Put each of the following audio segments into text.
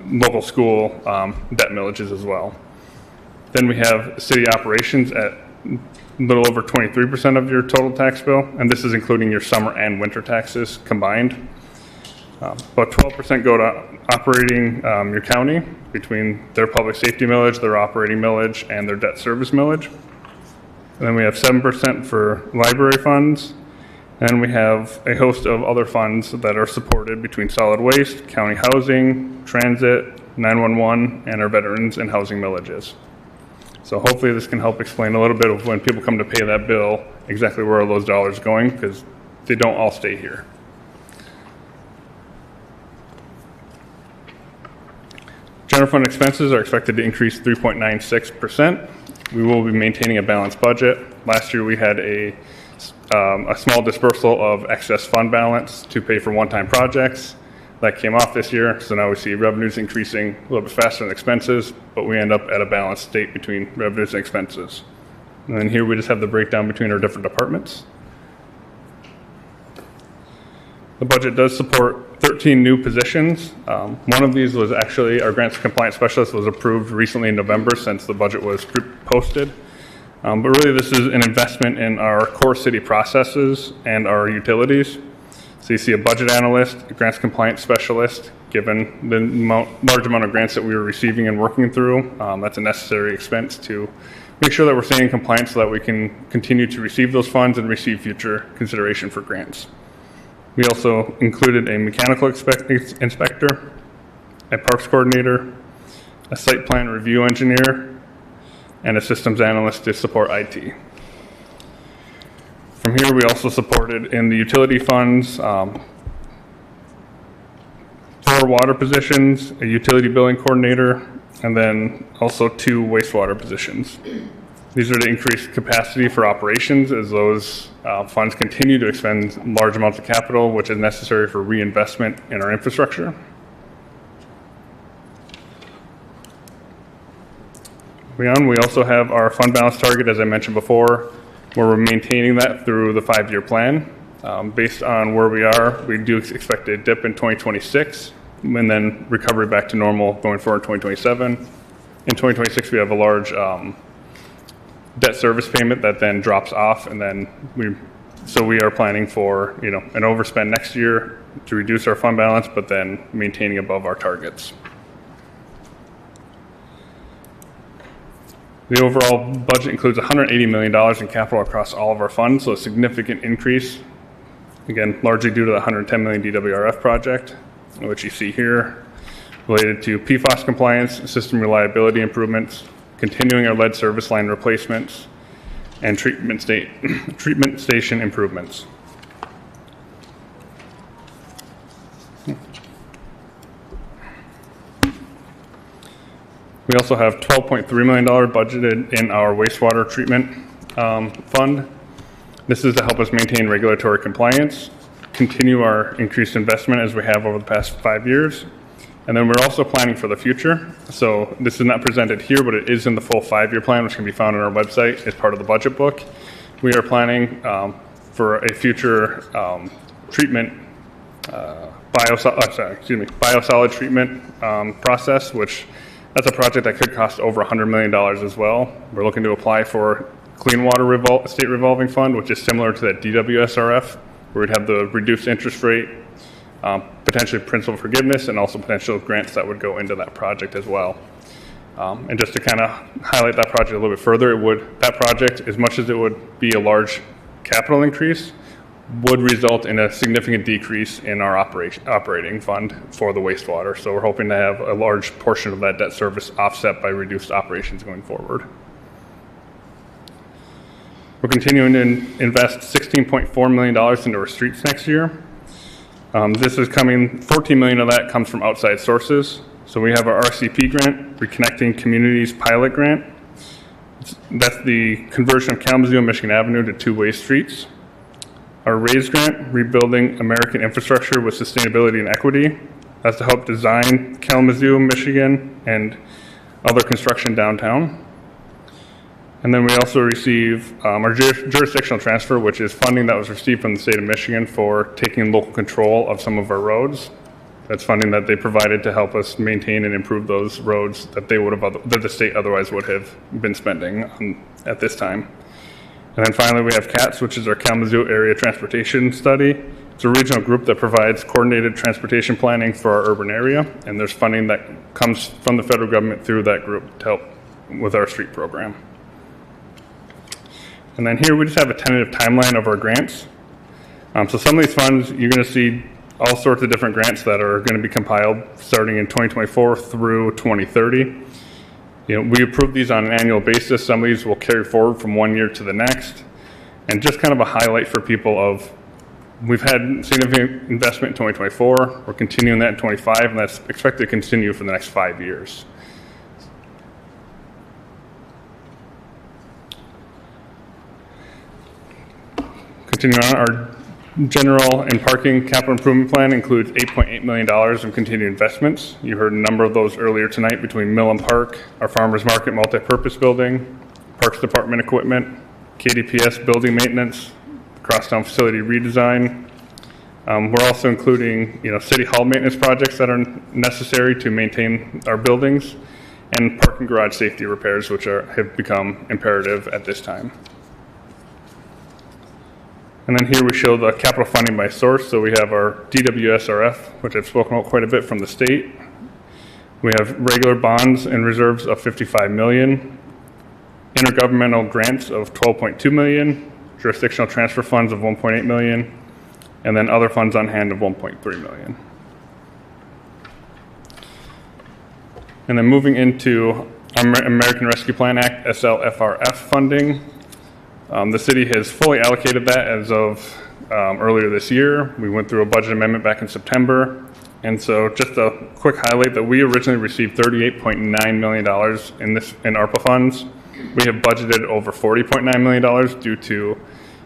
local school debt millages as well. Then we have city operations at a little over 23% of your total tax bill, and this is including your summer and winter taxes combined. About 12% go to operating your county between their public safety millage, their operating millage, and their debt service millage. And then we have 7% for library funds, and we have a host of other funds that are supported between solid waste, county housing, transit, 911, and our veterans and housing millages. So hopefully this can help explain a little bit of when people come to pay that bill, exactly where are those dollars going, because they don't all stay here. General fund expenses are expected to increase 3.96%. We will be maintaining a balanced budget. Last year we had a small dispersal of excess fund balance to pay for one-time projects. That came off this year, so now we see revenues increasing a little bit faster than expenses, but we end up at a balanced state between revenues and expenses. And then here we just have the breakdown between our different departments. The budget does support 13 new positions. One of these was actually our grants compliance specialist was approved recently in November since the budget was posted. But really this is an investment in our core city processes and our utilities. So you see a budget analyst, a grants compliance specialist, given the large amount of grants that we were receiving and working through. That's a necessary expense to make sure that we're staying in compliance so that we can continue to receive those funds and receive future consideration for grants. We also included a mechanical inspector, a parks coordinator, a site plan review engineer, and a systems analyst to support IT. From here, we also supported in the utility funds 4 water positions, a utility billing coordinator, and then also 2 wastewater positions. These are to increase capacity for operations as those funds continue to expend large amounts of capital, which is necessary for reinvestment in our infrastructure. We also have our fund balance target, as I mentioned before, where we're maintaining that through the 5-year plan. Based on where we are, we do expect a dip in 2026, and then recovery back to normal going forward in 2027. In 2026, we have a large debt service payment that then drops off, and then we are planning for an overspend next year to reduce our fund balance, but then maintaining above our targets. The overall budget includes $180 million in capital across all of our funds, so a significant increase, again, largely due to the $110 million DWRF project, which you see here, related to PFAS compliance, system reliability improvements, continuing our lead service line replacements, and treatment station improvements. We also have $12.3 million budgeted in our wastewater treatment fund. This is to help us maintain regulatory compliance, continue our increased investment as we have over the past 5 years, and then we're also planning for the future. So this is not presented here, but it is in the full 5-year plan, which can be found on our website as part of the budget book. We are planning for a future treatment, biosolid treatment process, which that's a project that could cost over $100 million as well. We're looking to apply for Clean Water State Revolving Fund, which is similar to that DWSRF, where we'd have the reduced interest rate, potentially principal forgiveness, and also potential grants that would go into that project as well. And just to kind of highlight that project a little bit further, that project, as much as it would be a large capital increase, would result in a significant decrease in our operating fund for the wastewater. So we're hoping to have a large portion of that debt service offset by reduced operations going forward. We're continuing to invest $16.4 million into our streets next year. This is coming, $14 million of that comes from outside sources. So we have our RCP grant, Reconnecting Communities Pilot Grant. That's the conversion of Kalamazoo and Michigan Avenue to 2-way streets. Our RAISE grant, Rebuilding American Infrastructure with Sustainability and Equity. That's to help design Kalamazoo, Michigan, and other construction downtown. And then we also receive our jurisdictional transfer, which is funding that was received from the state of Michigan for taking local control of some of our roads. That's funding that they provided to help us maintain and improve those roads that that the state otherwise would have been spending at this time. And then finally, we have CATS, which is our Kalamazoo Area Transportation Study. It's a regional group that provides coordinated transportation planning for our urban area, and there's funding that comes from the federal government through that group to help with our street program. And then here we just have a tentative timeline of our grants. So some of these funds, you're going to see all sorts of different grants that are going to be compiled starting in 2024 through 2030. We approve these on an annual basis. Some of these will carry forward from one year to the next. And just kind of a highlight for people of, we've had significant investment in 2024. We're continuing that in 25, and that's expected to continue for the next 5 years. Continuing on, our general and parking capital improvement plan includes $8.8 million of continued investments. You heard a number of those earlier tonight between Mill and Park, our Farmers Market multi-purpose building, Parks Department equipment, KDPS building maintenance, crosstown facility redesign. We're also including, city hall maintenance projects that are necessary to maintain our buildings, and parking garage safety repairs, which have become imperative at this time. And then here we show the capital funding by source. So we have our DWSRF, which I've spoken about quite a bit from the state. We have regular bonds and reserves of $55 million, intergovernmental grants of $12.2 million, jurisdictional transfer funds of $1.8 million, and then other funds on hand of $1.3 million. And then moving into American Rescue Plan Act, SLFRF funding. The city has fully allocated that as of earlier this year. We went through a budget amendment back in September. And so just a quick highlight that we originally received $38.9 million in ARPA funds. We have budgeted over $40.9 million due to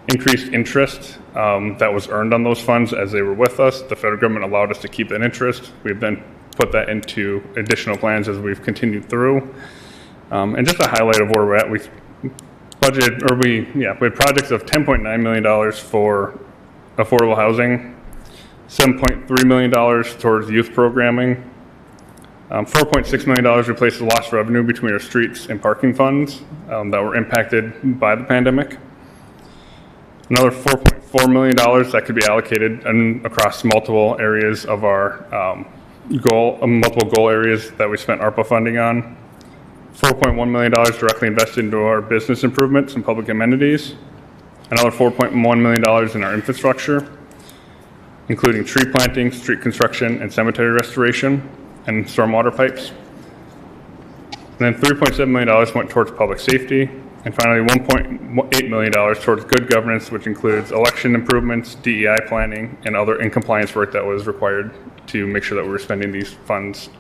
increased interest that was earned on those funds as they were with us. The federal government allowed us to keep that interest. We've then put that into additional plans as we've continued through. And just a highlight of where we're at, we had projects of $10.9 million for affordable housing, $7.3 million towards youth programming, $4.6 million replaced the lost revenue between our streets and parking funds that were impacted by the pandemic. Another $4.4 million that could be allocated across multiple areas of our multiple goal areas that we spent ARPA funding on. $4.1 million directly invested into our business improvements and public amenities. Another $4.1 million in our infrastructure, including tree planting, street construction, and cemetery restoration, and stormwater pipes. And then $3.7 million went towards public safety. And finally, $1.8 million towards good governance, which includes election improvements, DEI planning, and other in-compliance work that was required to make sure that we were spending these funds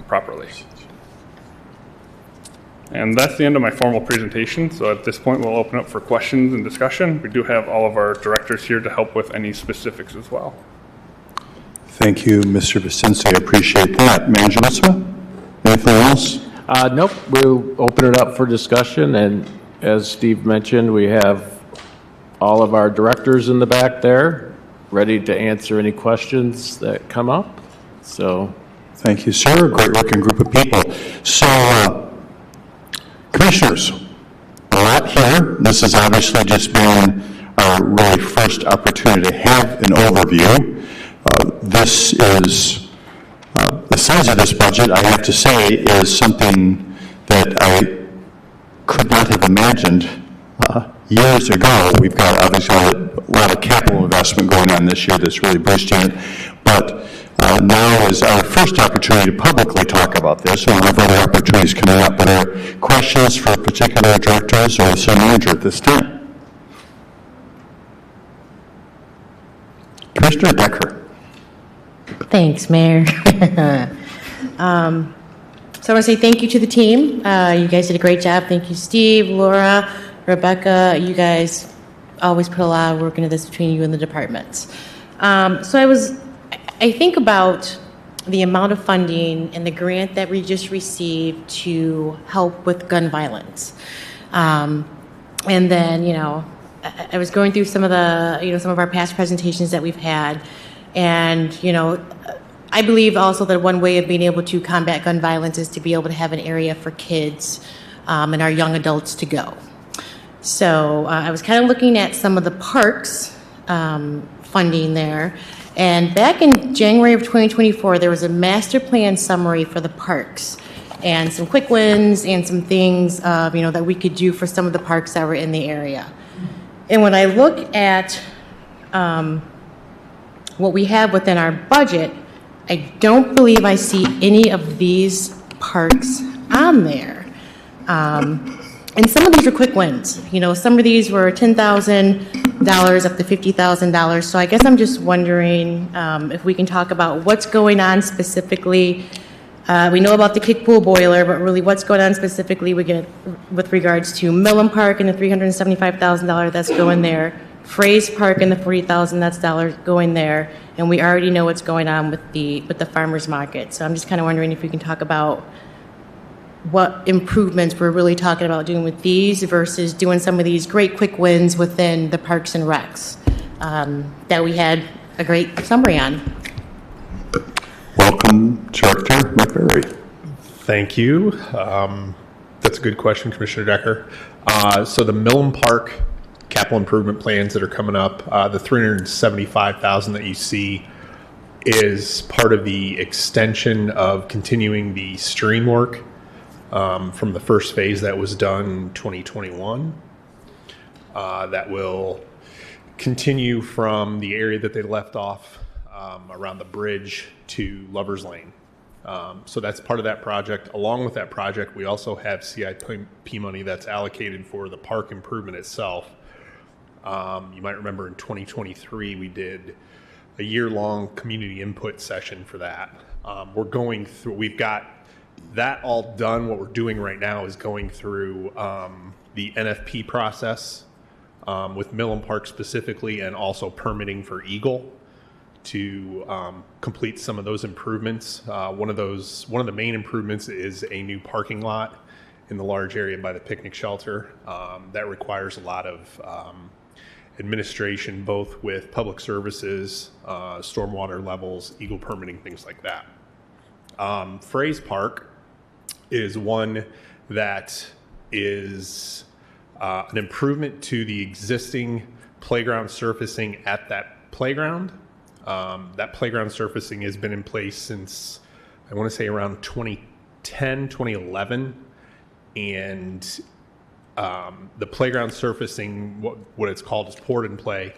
properly. And that's the end of my formal presentation. So at this point, we'll open up for questions and discussion. We do have all of our directors here to help with any specifics as well. Thank you, Mr. Vicenzi. I appreciate that. Manager Mitzvah, anything else? Nope. We'll open it up for discussion. And as Steve mentioned, we have all of our directors in the back there ready to answer any questions that come up. So, thank you, sir. Great working group of people. So, commissioners, a lot here. This has obviously just been our really first opportunity to have an overview. This is, the size of this budget, I have to say, is something that I could not have imagined years ago. We've got obviously a lot of capital investment going on this year that's really boosting it. But now is our first opportunity to publicly talk about this, and we'll have other opportunities coming up. But are questions for particular directors or the city manager at this time? Commissioner Decker. Thanks, Mayor. So I want to say thank you to the team. You guys did a great job. Thank you, Steve, Laura, Rebecca. You guys always put a lot of work into this between you and the departments. I think about the amount of funding and the grant that we just received to help with gun violence. And then, I was going through some of the, some of our past presentations that we've had. And, I believe also that one way of being able to combat gun violence is to be able to have an area for kids and our young adults to go. So I was kind of looking at some of the parks funding there. And back in January of 2024, there was a master plan summary for the parks and some quick wins and some things that we could do for some of the parks that were in the area. And when I look at what we have within our budget, I don't believe I see any of these parks on there. And some of these are quick wins. Some of these were $10,000 up to $50,000. So I guess I'm just wondering if we can talk about what's going on specifically. We know about the kick pool boiler, but really what's going on specifically with regards to Millen Park and the $375,000 that's going there, Fraze Park and the $40,000 that's going there, and we already know what's going on with the farmers market. So I'm just kind of wondering if we can talk about what improvements we're really talking about doing with these versus doing some of these great quick wins within the parks and recs that we had a great summary on. Welcome, Director McVeary. Thank you. That's a good question, Commissioner Decker. So the Millen Park capital improvement plans that are coming up, the $375,000 that you see is part of the extension of continuing the stream work from the first phase that was done in 2021. That will continue from the area that they left off around the bridge to Lover's Lane. So that's part of that project. Along with that project, we also have CIP money that's allocated for the park improvement itself. You might remember in 2023, we did a year-long community input session for that. We're going through, we've got that all done. What we're doing right now is going through the NFP process with Millen Park specifically, and also permitting for Eagle to complete some of those improvements. One of the main improvements is a new parking lot in the large area by the picnic shelter. That requires a lot of administration, both with public services, stormwater levels, Eagle permitting, things like that. Fraze Park is one that is an improvement to the existing playground surfacing at that playground. That playground surfacing has been in place since, I want to say, around 2010, 2011. And the playground surfacing, what it's called is poured and play.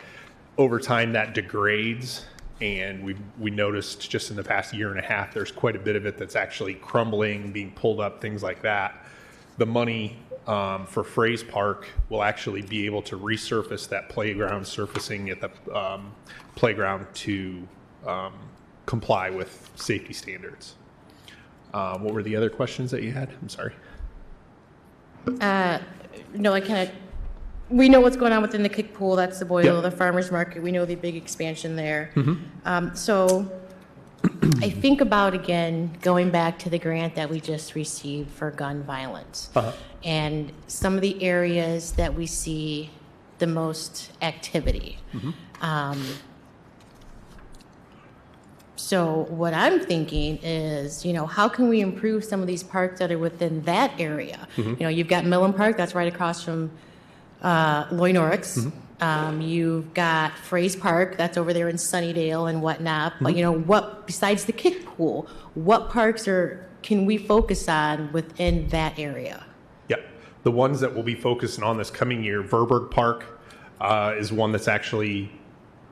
Over time, that degrades. And we noticed just in the past year and a half, there's quite a bit of it that's actually crumbling, being pulled up, things like that. The money for Fraze Park will actually be able to resurface that playground surfacing at the playground to comply with safety standards. What were the other questions that you had? I'm sorry. We know what's going on within the kick pool. That's the boiler, Yep. the farmer's market. We know the big expansion there. Mm-hmm. So I think about, again, going back to the grant that we just received for gun violence. Uh-huh. And some of the areas that we see the most activity. Mm-hmm. So what I'm thinking is, how can we improve some of these parks that are within that area? Mm-hmm. You've got Millen Park, that's right across from Loy Norix. Mm-hmm. You've got Fraze Park, that's over there in Sunnydale and whatnot. Mm-hmm. But what besides the kick pool, what parks can we focus on within that area? Yeah, the ones that we'll be focusing on this coming year, Verberg Park is one that's actually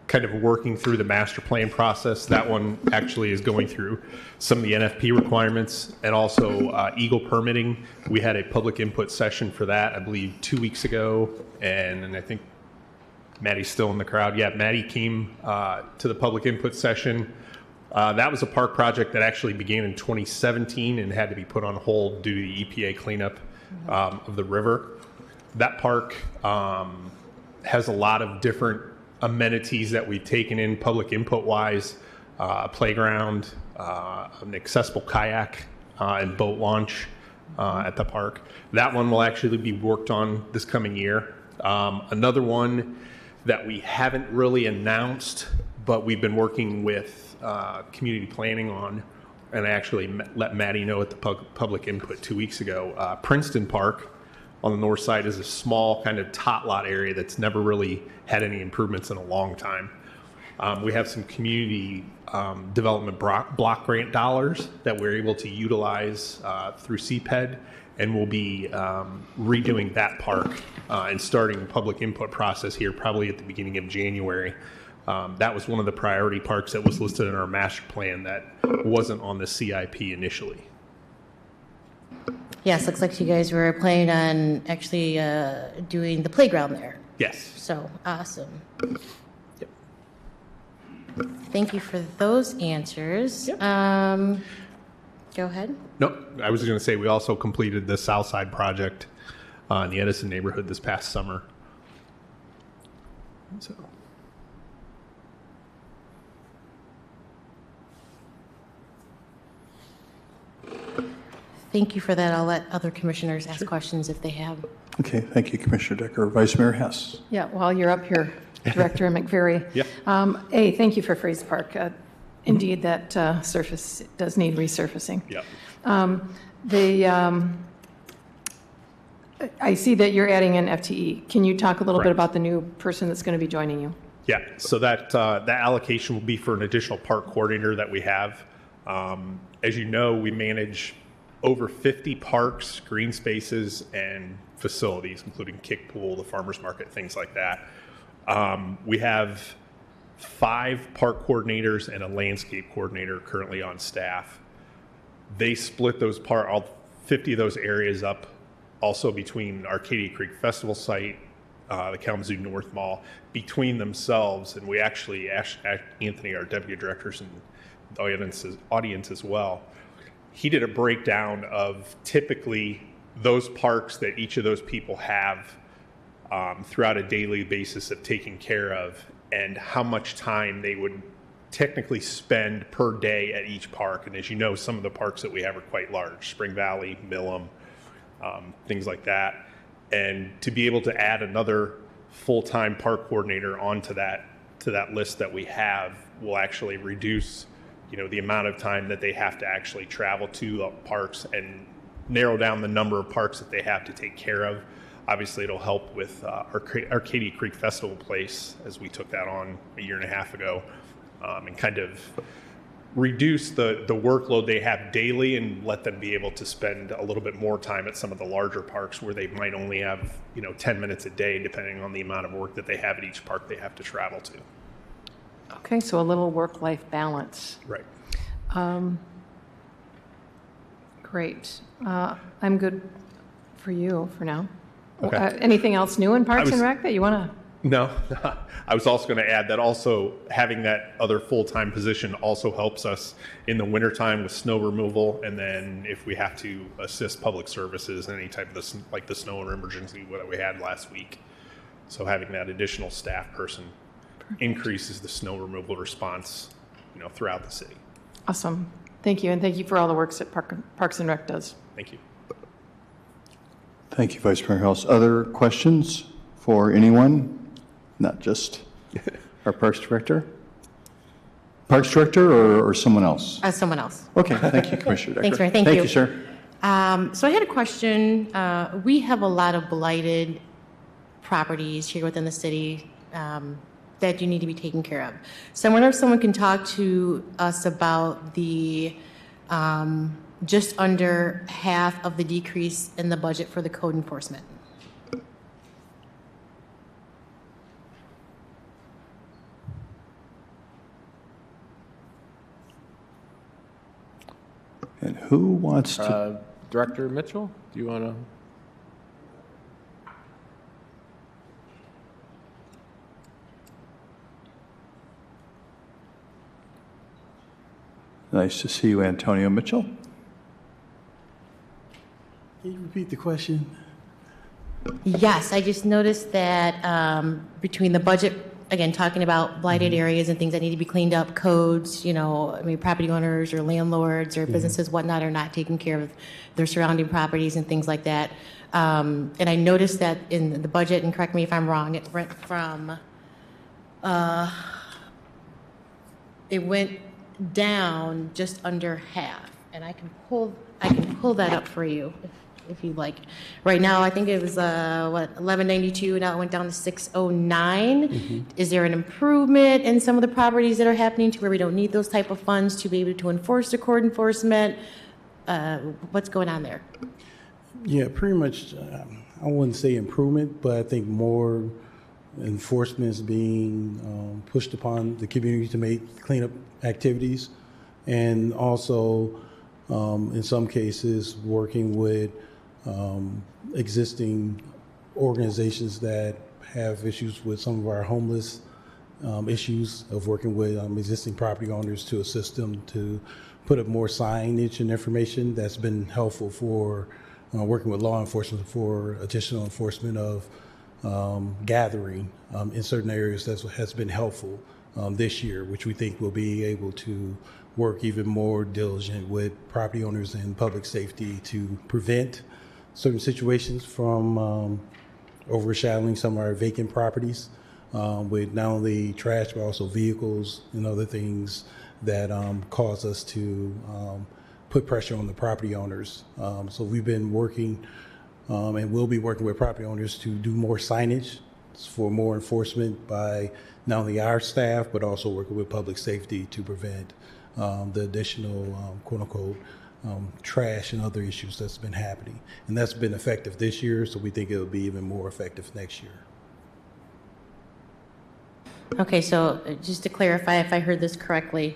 kind of working through the master plan process. That one actually is going through some of the NFP requirements, and also Eagle permitting. We had a public input session for that, I believe, 2 weeks ago, and I think Maddie's still in the crowd. Yeah, Maddie came to the public input session. That was a park project that actually began in 2017 and had to be put on hold due to the EPA cleanup of the river. That park has a lot of different amenities that we've taken in public input wise, a playground, an accessible kayak and boat launch at the park. That one will actually be worked on this coming year. Another one that we haven't really announced, but we've been working with community planning on, and I actually let Maddie know at the public input 2 weeks ago. Princeton Park on the north side is a small kind of tot lot area that's never really had any improvements in a long time. We have some community development block grant dollars that we're able to utilize through CPED, and we'll be redoing that park and starting a public input process here probably at the beginning of January. That was one of the priority parks that was listed in our master plan that wasn't on the CIP initially. Yes, looks like you guys were planning on actually doing the playground there. Yes. So awesome. Yep. Thank you for those answers. Yep. Go ahead. No, I was going to say we also completed the South Side project in the Edison neighborhood this past summer. So. Thank you for that. I'll let other commissioners ask questions if they have. Okay, thank you, Commissioner Decker. Vice Mayor Hess. Yeah, while you're up here, Director McVeary. Yeah. Thank you for Fraser Park. Indeed, that surface does need resurfacing. Yeah. I see that you're adding an FTE. Can you talk a little bit Correct. about the new person that's going to be joining you? Yeah, so that allocation will be for an additional park coordinator that we have. As you know, we manage over 50 parks, green spaces, and facilities, including kick pool, the farmers market, things like that. We have 5 park coordinators and a landscape coordinator currently on staff. They split those all 50 of those areas up also between Arcadia Creek Festival site, the Kalamazoo North Mall, between themselves. And we actually asked Anthony, our deputy directors, and the audience as well. He did a breakdown of typically those parks that each of those people have throughout a daily basis of taking care of, and how much time they would technically spend per day at each park. And as you know, some of the parks that we have are quite large: Spring Valley, Millam, things like that. And to be able to add another full-time park coordinator onto that list that we have will actually reduce, the amount of time that they have to actually travel to the parks and narrow down the number of parks that they have to take care of. Obviously, it'll help with Arcadia Creek Festival Place, as we took that on a year and a half ago, and kind of reduce the workload they have daily and let them be able to spend a little bit more time at some of the larger parks where they might only have 10 minutes a day, depending on the amount of work that they have at each park they have to travel to. Okay, so a little work-life balance. Right. Great. I'm good for you for now. Okay. Anything else new in Parks I and was- Rec that you want to? No, I was also going to add that also having that other full-time position also helps us in the wintertime with snow removal, and then if we have to assist public services in any type of this, like the snow and emergency that we had last week. So having that additional staff person increases the snow removal response, throughout the city. Awesome. Thank you, and thank you for all the work that Parks and Rec does. Thank you. Thank you, Vice Mayor Hess. Other questions for anyone? Not just our Parks Director? Parks Director or someone else? Someone else. Okay, thank you, Commissioner Decker. Thanks, Mayor. Thank Thank you. you, sir. So I had a question. We have a lot of blighted properties here within the city that you need to be taken care of. So I wonder if someone can talk to us about the just under half of the decrease in the budget for the code enforcement. And who wants to? Director Mitchell, do you want to? Nice to see you, Antonio Mitchell. Can you repeat the question? Yes, I just noticed that between the budget, again, talking about blighted areas and things that need to be cleaned up, codes, property owners or landlords or businesses, whatnot, are not taking care of their surrounding properties and things like that. And I noticed that in the budget, and correct me if I'm wrong, it went from it went down just under half. And I can pull that up for you if you'd like. Right now, I think it was, 1192, now it went down to 609. Is there an improvement in some of the properties that are happening to where we don't need those type of funds to be able to enforce the court enforcement? What's going on there? Yeah, pretty much, I wouldn't say improvement, but I think more enforcement is being pushed upon the community to make cleanup activities. And also, in some cases, working with existing organizations that have issues with some of our homeless issues, of working with existing property owners to assist them to put up more signage and information. That's been helpful for working with law enforcement for additional enforcement of gathering in certain areas. That has been helpful this year, which we think will be able to work even more diligent with property owners and public safety to prevent certain situations from overshadowing some of our vacant properties with not only trash but also vehicles and other things that cause us to put pressure on the property owners. So we've been working and we'll be working with property owners to do more signage for more enforcement by not only our staff but also working with public safety to prevent the additional quote unquote trash and other issues that's been happening. And that's been effective this year, so we think it'll be even more effective next year. Okay, so just to clarify if I heard this correctly,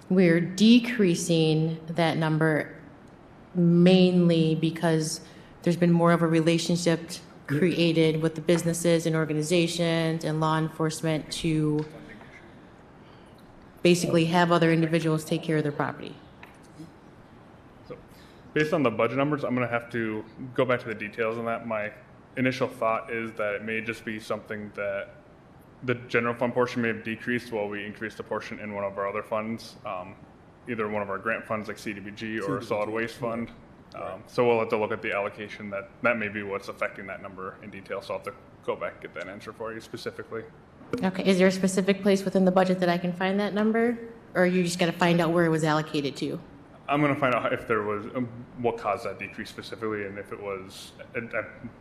we're decreasing that number mainly because there's been more of a relationship created with the businesses and organizations and law enforcement to basically have other individuals take care of their property. So based on the budget numbers, I'm going to have to go back to the details on that. My initial thought is that it may just be something that the general fund portion may have decreased while we increased the portion in one of our other funds, either one of our grant funds like CDBG or a solid waste fund. So we'll have to look at the allocation. That may be what's affecting that number in detail. So I'll have to go back and get that answer for you specifically. Okay, is there a specific place within the budget that I can find that number? Or you just got to find out where it was allocated to? I'm going to find out if there was, what caused that decrease specifically, and if it was,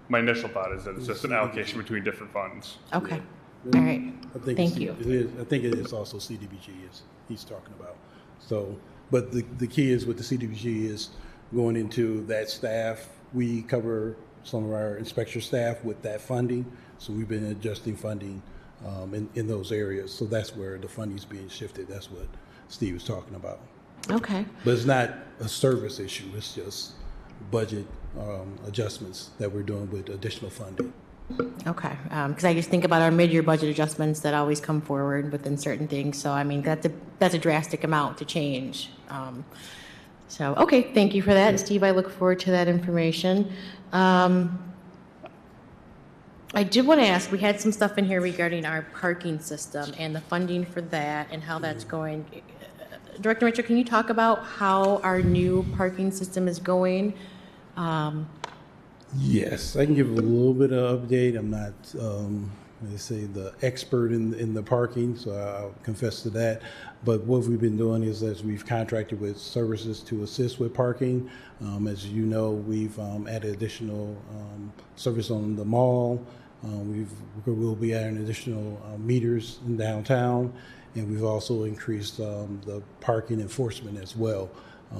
my initial thought is that it's just an allocation between different funds. Okay, all right, thank you. I think it is also CDBG is he's talking about. So, but the key is with the CDBG is going into that staff. We cover some of our inspector staff with that funding, so we've been adjusting funding in those areas. So that's where the funding is being shifted. That's what Steve was talking about. Okay, But it's not a service issue. It's just budget adjustments that we're doing with additional funding. okay, because I just think about our mid-year budget adjustments that always come forward within certain things. So I mean, that's a drastic amount to change. So, okay, thank you for that. And Steve, I look forward to that information. I did want to ask, we had some stuff in here regarding our parking system and the funding for that and how that's going. Director Mitchell, can you talk about how our new parking system is going? Yes, I can give a little bit of update. I'm not, they say, the expert in the parking, so I'll confess to that. But what we've been doing is as we've contracted with services to assist with parking. As you know, we've added additional service on the mall. We'll be adding additional meters in downtown, and we've also increased the parking enforcement as well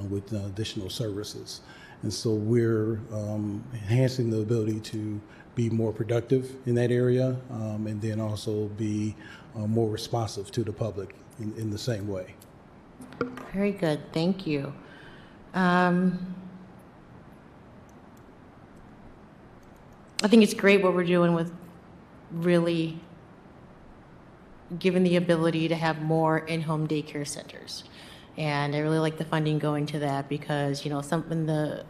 with additional services. And so we're enhancing the ability to be more productive in that area and then also be more responsive to the public in the same way. Very good, thank you. I think it's great what we're doing with really giving the ability to have more in-home daycare centers. And I really like the funding going to that because, you know, in the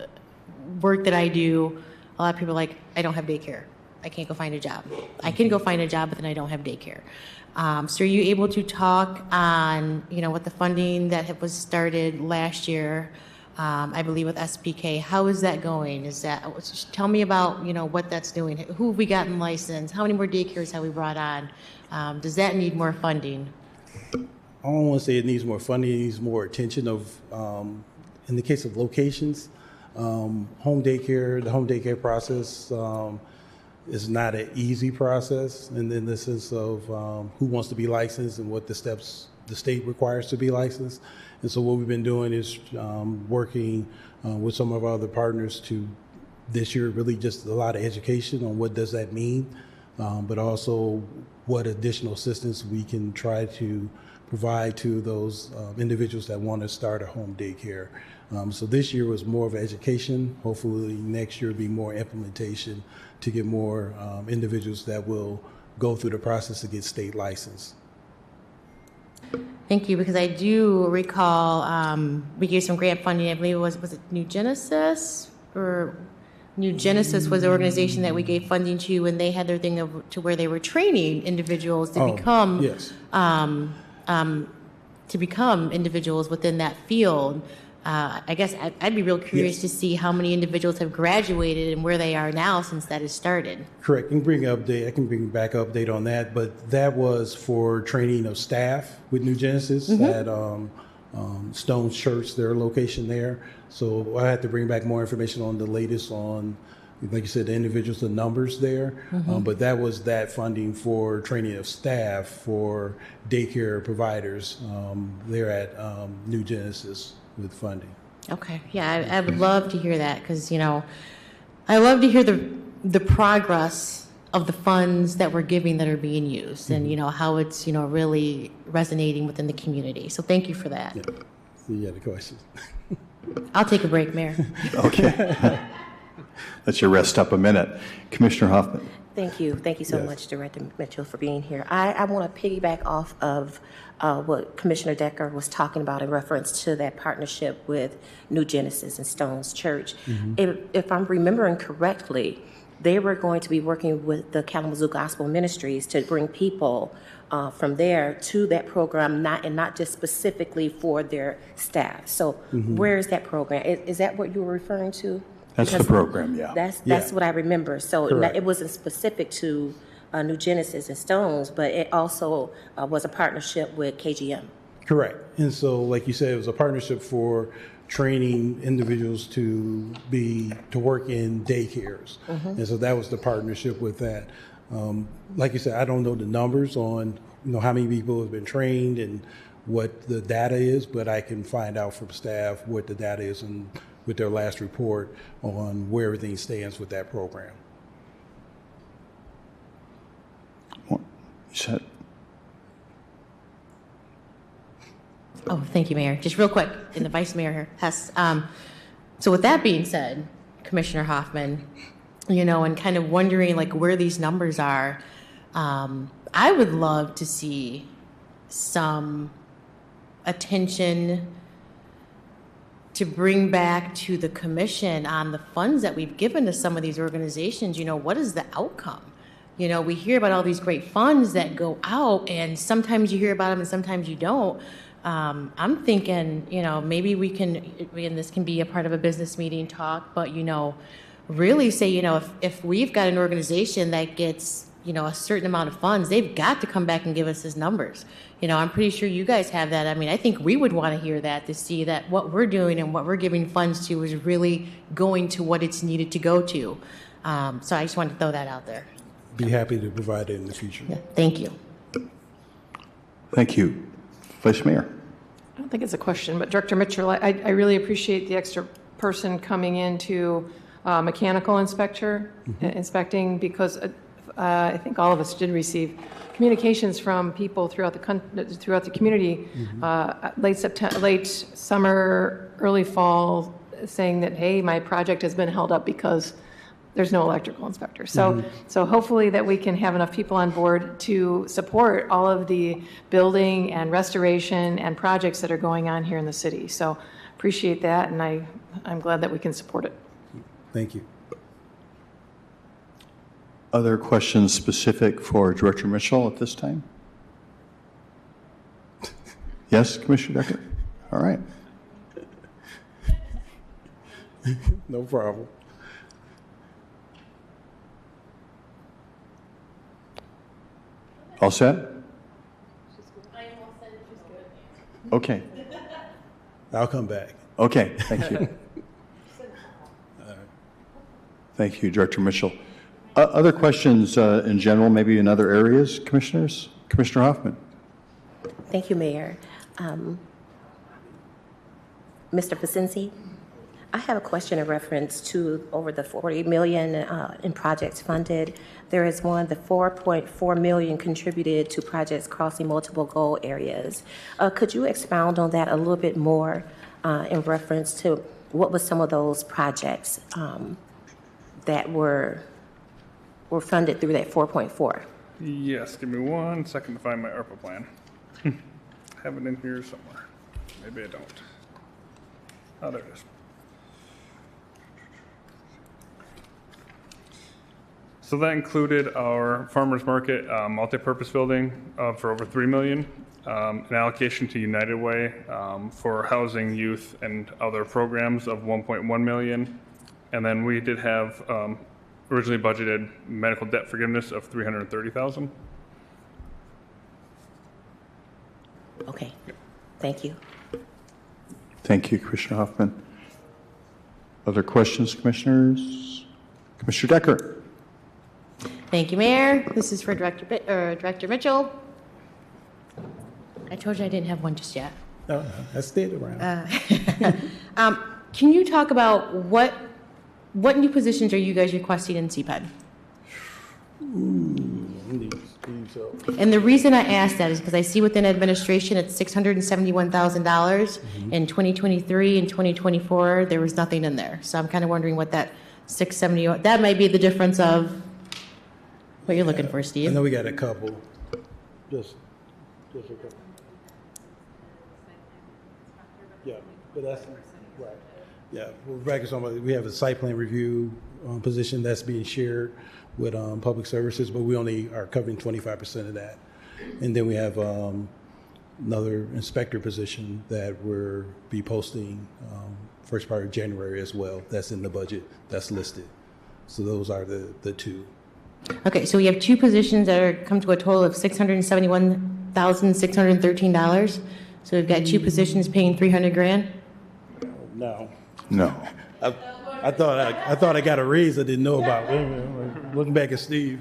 work that I do, a lot of people are like, I don't have daycare. I can't go find a job. I can go find a job, but then I don't have daycare. So are you able to talk on, you know, with the funding that was started last year, I believe with SPK, how is that going? Just tell me about, you know, what that's doing. Who have we gotten licensed? How many more daycares have we brought on? Does that need more funding? I don't want to say it needs more funding, it needs more attention of, in the case of locations, home daycare process is not an easy process, and in the sense of who wants to be licensed and what the steps the state requires to be licensed. And so what we've been doing is working with some of our other partners to this year really just a lot of education on what does that mean, but also what additional assistance we can try to provide to those individuals that want to start a home daycare. So this year was more of education. Hopefully next year will be more implementation to get more individuals that will go through the process to get state license. Thank you, because I do recall we gave some grant funding. I believe was it New Genesis, or New Genesis was the organization that we gave funding to, and they had their thing to where they were training individuals to become Yes. To become individuals within that field. I guess I'd be real curious Yes. to see how many individuals have graduated and where they are now since that has started. Correct. I can bring back an update on that, but that was for training of staff with New Genesis at Stone's Church, their location there. So I had to bring back more information on the latest on, like you said, the individuals, the numbers there. But that was that funding for training of staff for daycare providers there at New Genesis with funding. Okay, yeah, I would love to hear that, because I love to hear the progress of the funds that we're giving that are being used, and how it's really resonating within the community. So thank you for that. Yeah. So you had a question. I'll take a break, Mayor. Okay. Let you rest up a minute. Commissioner Hoffman. Thank you. Thank you so Yes. much, Director Mitchell, for being here. I want to piggyback off of what Commissioner Decker was talking about in reference to that partnership with New Genesis and Stone's Church. If I'm remembering correctly, they were going to be working with the Kalamazoo Gospel Ministries to bring people from there to that program, not just specifically for their staff. So where is that program? Is that what you were referring to? That's the program, yeah. That's what I remember. So Correct. it wasn't specific to New Genesis and Stones, but it also was a partnership with KGM. Correct. And so, like you said, it was a partnership for training individuals to work in daycares. And so that was the partnership with that. Like you said, I don't know the numbers on how many people have been trained and what the data is, but I can find out from staff what the data is and with their last report on where everything stands with that program. You said, Oh, thank you, Mayor. Just real quick, and the Vice Mayor has. So with that being said, Commissioner Hoffman, and kind of wondering where these numbers are, I would love to see some attention to bring back to the commission on the funds that we've given to some of these organizations. What is the outcome? We hear about all these great funds that go out, and sometimes you hear about them and sometimes you don't. I'm thinking, maybe we can, and this can be a part of a business meeting talk, but, really say, if we've got an organization that gets, a certain amount of funds, they've got to come back and give us his numbers. I'm pretty sure you guys have that. I mean, I think we would want to hear that, to see that what we're doing and what we're giving funds to is really going to what it's needed to go to. So I just wanted to throw that out there. Be happy to provide it in the future. Yeah, thank you. thank you. Vice Mayor. I don't think it's a question, but Director Mitchell, I really appreciate the extra person coming in to mechanical inspecting, because I think all of us did receive communications from people throughout the community, late summer, early fall, saying that, hey, my project has been held up because there's no electrical inspector. So hopefully that we can have enough people on board to support all of the building and restoration and projects that are going on here in the city. So appreciate that, and I'm glad that we can support it. Thank you. Other questions specific for Director Mitchell at this time? Yes, Commissioner Decker? All right. No problem. All set? I am all set Okay, I'll come back. okay, thank you. Thank you, Director Mitchell. Other questions in general, maybe in other areas, commissioners? Commissioner Hoffman? Thank you, Mayor. Mr. Pacinci, I have a question in reference to over the 40 million in projects funded. There is one, the 4.4 million contributed to projects crossing multiple goal areas. Could you expound on that a little bit more in reference to what was some of those projects that were funded through that 4.4? Yes, give me 1 second to find my ARPA plan. I have it in here somewhere. Maybe I don't. Oh, there it is. So that included our farmers market multi-purpose building for over $3 million, an allocation to United Way for housing, youth, and other programs of $1.1 million, and then we did have originally budgeted medical debt forgiveness of $330,000. Okay, thank you. Thank you, Commissioner Hoffman. Other questions, commissioners? Commissioner Decker? Thank you, Mayor. This is for Director Mitchell. I told you I didn't have one just yet. No, I stayed around. Can you talk about what new positions are you guys requesting in CPED? And the reason I ask that is because I see within administration it's $671,000. In 2023 and 2024, there was nothing in there. So I'm kind of wondering what that 670, that might be the difference of what you're looking for, I Steve. know we got a couple. Just a couple. Yeah, but that's, right. Yeah, well, Rebecca's talking about, we have a site plan review position that's being shared with public services, but we only are covering 25% of that. And then we have another inspector position that we're be posting first part of January as well. That's in the budget, that's listed. So those are the two. Okay, so we have two positions that are come to a total of $671,613. So we've got two positions paying 300 grand. No. No. I thought I got a raise I didn't know about. Looking back at Steve.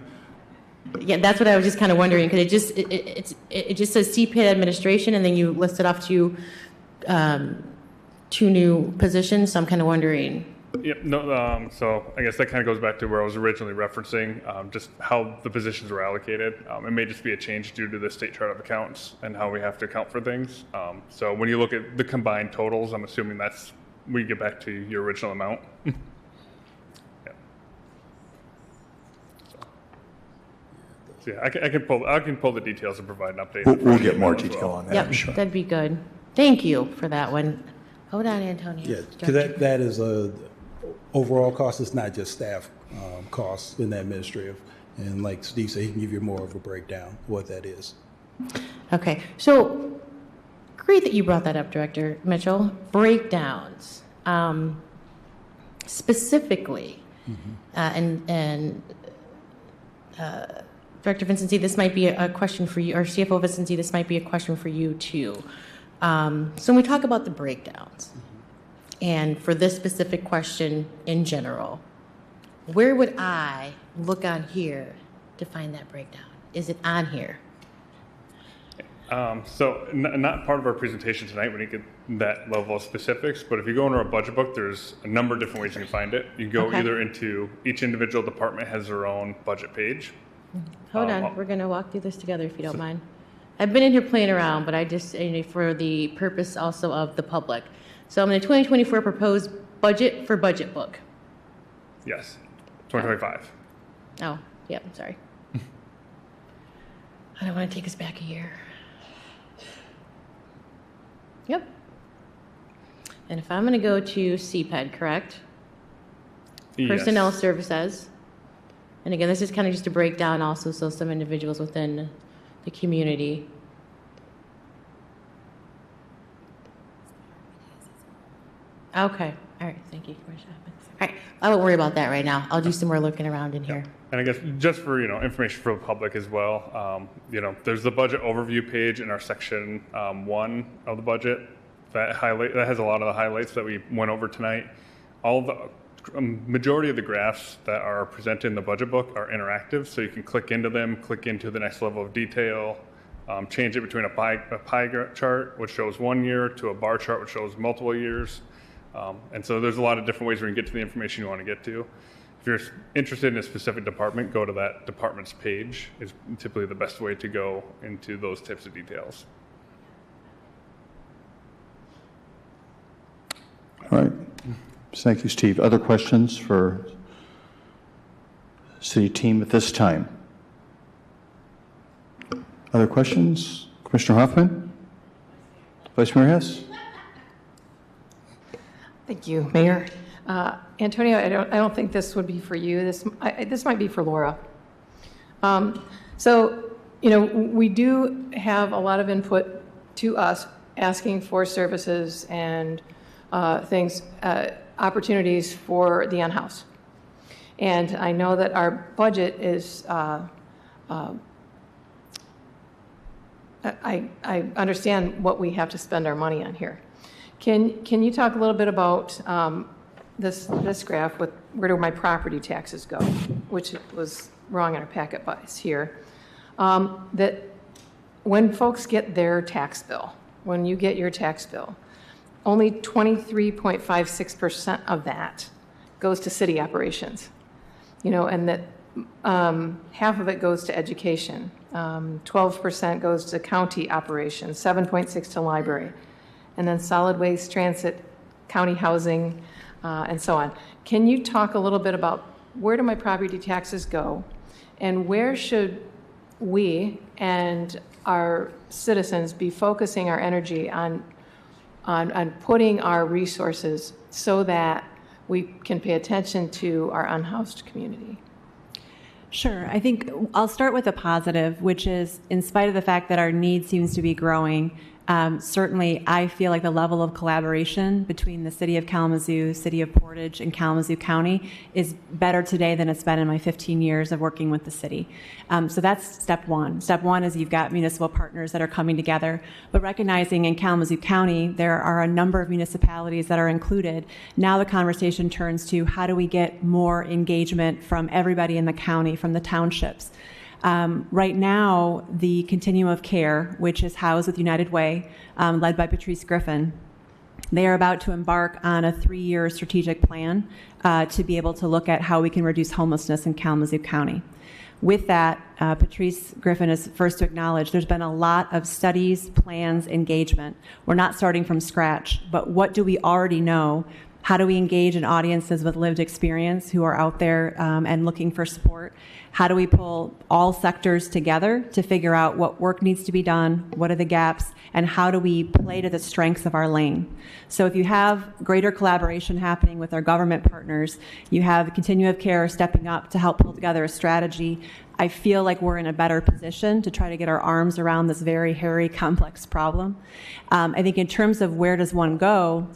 Yeah, that's what I was just kind of wondering because it just says CPID administration and then you listed off two new positions. So I'm kind of wondering. Yep. No. So I guess that kind of goes back to where I was originally referencing, just how the positions were allocated. It may just be a change due to the state chart of accounts and how we have to account for things. So when you look at the combined totals, I'm assuming that's we get back to your original amount. Yeah. So yeah, I can pull the details and provide an update. We'll get more detail on that, Yep, I'm sure. that'd be good. Thank you for that one. Hold on, Antonio. Yeah, because that is a overall cost. It's not just staff costs in the administrative. And like Steve said, he can give you more of a breakdown of what that is. Okay, so great that you brought that up, Director Mitchell. Breakdowns, specifically, Director Vincenzi, this might be a question for you, or CFO Vincenzi, this might be a question for you too. So when we talk about the breakdowns, and for this specific question in general, where would I look on here to find that breakdown? Is it on here? So not part of our presentation tonight, we didn't get that level of specifics, but if you go into our budget book, there's a number of different ways you can find it. You can go either into, each individual department has their own budget page. Hold on, we're going to walk through this together if you don't mind. I've been in here playing around, but I just, for the purpose also of the public. So I'm in the 2024 proposed budget for budget book. Yes, 2025. Oh, yeah, I'm sorry. I don't want to take us back a year. Yep. And if I'm going to go to CPED, correct? Personnel Yes. services. And again, this is kind of just a breakdown also, so some individuals within the community. Okay, All right, thank you, Commissioner Evans. All right, I won't worry about that right now. I'll do some more looking around in here. And I guess just for, information for the public as well, there's the budget overview page in our section 1 of the budget that has a lot of the highlights that we went over tonight. All the majority of the graphs that are presented in the budget book are interactive, so you can click into them, click into the next level of detail, change it between a pie chart, which shows 1 year, to a bar chart, which shows multiple years. And so there's a lot of different ways we can get to the information you want to get to. If you're interested in a specific department, go to that department's page is typically the best way to go into those types of details. All right. Thank you, Steve. Other questions for city team at this time? Other questions? Commissioner Hoffman? Vice Mayor Hess? Thank you, Mayor. Antonio, I don't think this would be for you. This might be for Laura. We do have a lot of input to us asking for services and opportunities for the unhoused. And I know that our budget is, I understand what we have to spend our money on here. Can you talk a little bit about this graph with where do my property taxes go, which was wrong in our packet, but it's here. That when folks get their tax bill, when you get your tax bill, only 23.56% of that goes to city operations, and that half of it goes to education, 12% goes to county operations, 7.6% to library, and then solid waste, transit, county housing, and so on. Can you talk a little bit about where do my property taxes go, and where should we and our citizens be focusing our energy on putting our resources so that we can pay attention to our unhoused community? Sure. I think I'll start with a positive, which is in spite of the fact that our need seems to be growing, certainly I feel like the level of collaboration between the City of Kalamazoo, City of Portage, and Kalamazoo County is better today than it's been in my 15 years of working with the city. So that's step one. Step one is you've got municipal partners that are coming together, but recognizing in Kalamazoo County there are a number of municipalities that are included. Now the conversation turns to how do we get more engagement from everybody in the county, from the townships. Right now, the continuum of care, which is housed with United Way, led by Patrice Griffin, they are about to embark on a 3-year strategic plan to be able to look at how we can reduce homelessness in Kalamazoo County. With that, Patrice Griffin is first to acknowledge there's been a lot of studies, plans, engagement. We're not starting from scratch, but what do we already know? How do we engage in audiences with lived experience who are out there and looking for support? How do we pull all sectors together to figure out what work needs to be done, what are the gaps, and how do we play to the strengths of our lane? So if you have greater collaboration happening with our government partners, you have continuum of care stepping up to help pull together a strategy, I feel like we're in a better position to try to get our arms around this very hairy, complex problem. I think in terms of where does one go,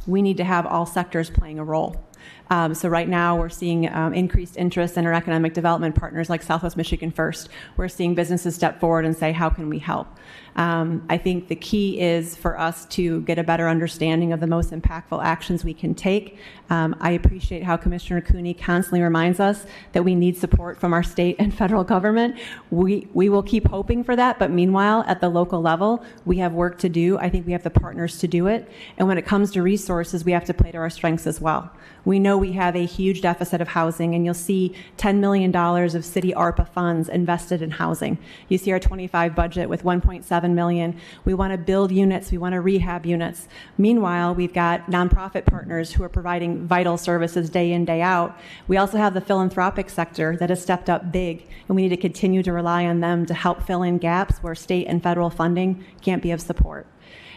we need to have all sectors playing a role. So right now we're seeing increased interest in our economic development partners like Southwest Michigan First. We're seeing businesses step forward and say, how can we help? I think the key is for us to get a better understanding of the most impactful actions we can take. I appreciate how Commissioner Cooney constantly reminds us that we need support from our state and federal government. We will keep hoping for that, but meanwhile, at the local level, we have work to do. I think we have the partners to do it. And when it comes to resources, we have to play to our strengths as well. We know we have a huge deficit of housing, and you'll see $10 million of city ARPA funds invested in housing. You see our 25 budget with $1.7 million. We want to build units. We want to rehab units. Meanwhile, we've got nonprofit partners who are providing vital services day in, day out. We also have the philanthropic sector that has stepped up big, and we need to continue to rely on them to help fill in gaps where state and federal funding can't be of support.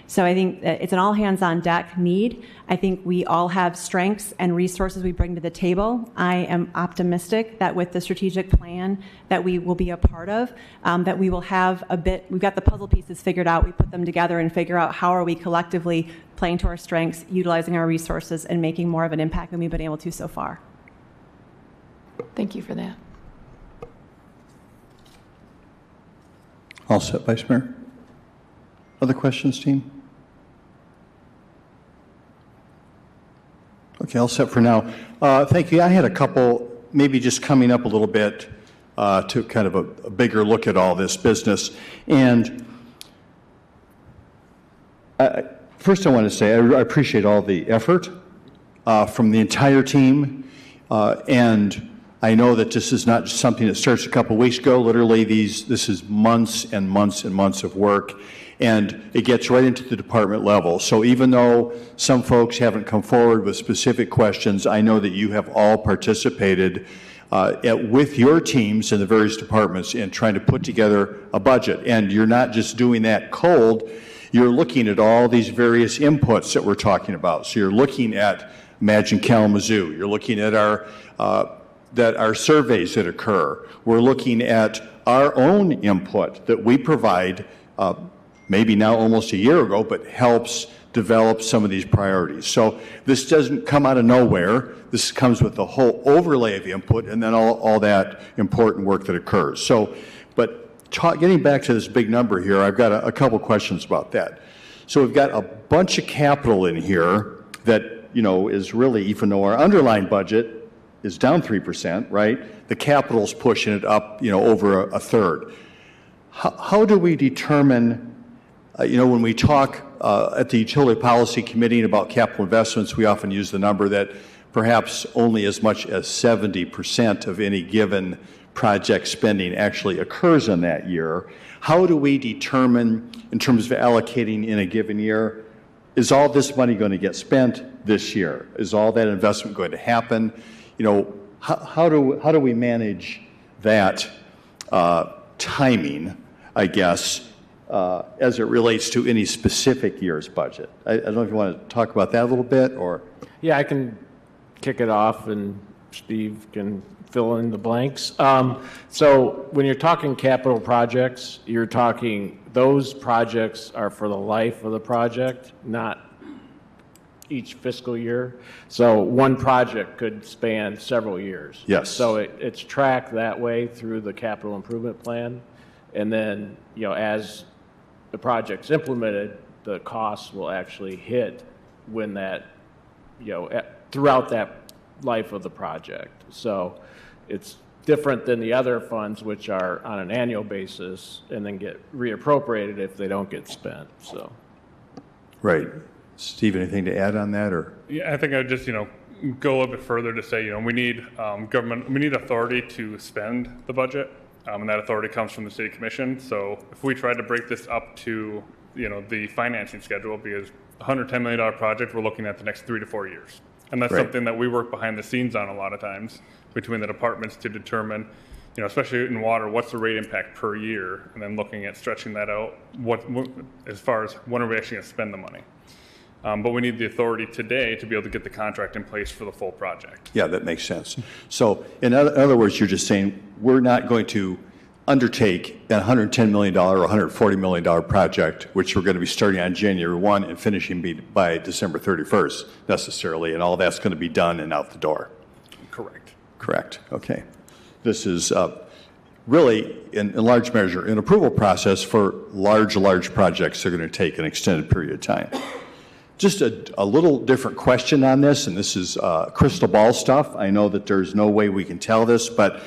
So I think that it's an all hands on deck need. I think we all have strengths and resources we bring to the table. I am optimistic that with the strategic plan that we will be a part of, that we will have we've got the puzzle pieces figured out, we put them together and figure out how are we collectively playing to our strengths, utilizing our resources, and making more of an impact than we've been able to so far. Thank you for that. All set, Vice Mayor? Other questions, team? Okay, all set for now. Thank you. I had a couple, maybe just coming up a little bit to kind of a bigger look at all this business. And first I want to say I appreciate all the effort from the entire team. And I know that this is not just something that starts a couple weeks ago. Literally, this is months and months and months of work. And it gets right into the department level. So even though some folks haven't come forward with specific questions, I know that you have all participated with your teams in the various departments in trying to put together a budget. And you're not just doing that cold, you're looking at all these various inputs that we're talking about. So you're looking at Imagine Kalamazoo, you're looking at our surveys that occur. We're looking at our own input that we provide maybe now almost a year ago, but helps develop some of these priorities. So this doesn't come out of nowhere. This comes with a whole overlay of input and then all that important work that occurs. So, but getting back to this big number here, I've got a couple questions about that. So we've got a bunch of capital in here that, is really, even though our underlying budget is down 3%, right? The capital's pushing it up, over a third. How do we determine, when we talk at the Utility Policy Committee about capital investments, we often use the number that perhaps only as much as 70% of any given project spending actually occurs in that year. How do we determine, in terms of allocating in a given year, is all this money going to get spent this year? Is all that investment going to happen? How do we manage that timing, I guess, as it relates to any specific year's budget? I don't know if you want to talk about that a little bit, or... Yeah, I can kick it off, and Steve can fill in the blanks. So when you're talking capital projects, you're talking, those projects are for the life of the project, not each fiscal year. So one project could span several years. Yes. So it's tracked that way through the capital improvement plan. And then, as the project's implemented, the costs will actually hit when that, throughout that life of the project. So it's different than the other funds, which are on an annual basis and then get reappropriated if they don't get spent. So. Right. Steve, anything to add on that, or? Yeah, I think I'd just, go a little bit further to say, we need we need authority to spend the budget, and that authority comes from the city commission. So if we tried to break this up to, the financing schedule, because a $110 million project, we're looking at the next 3 to 4 years. And that's something that we work behind the scenes on a lot of times between the departments to determine, especially in water, what's the rate impact per year, and then looking at stretching that out, as far as when are we actually going to spend the money. But we need the authority today to be able to get the contract in place for the full project. Yeah, that makes sense. So in other words, you're just saying we're not going to undertake a $110 million or $140 million project, which we're going to be starting on January 1 and finishing by December 31st necessarily, and all that's going to be done and out the door. Correct. Correct. Okay. This is really, in large measure, an approval process for large projects that are going to take an extended period of time. Just a little different question on this, and this is crystal ball stuff. I know that there's no way we can tell this, but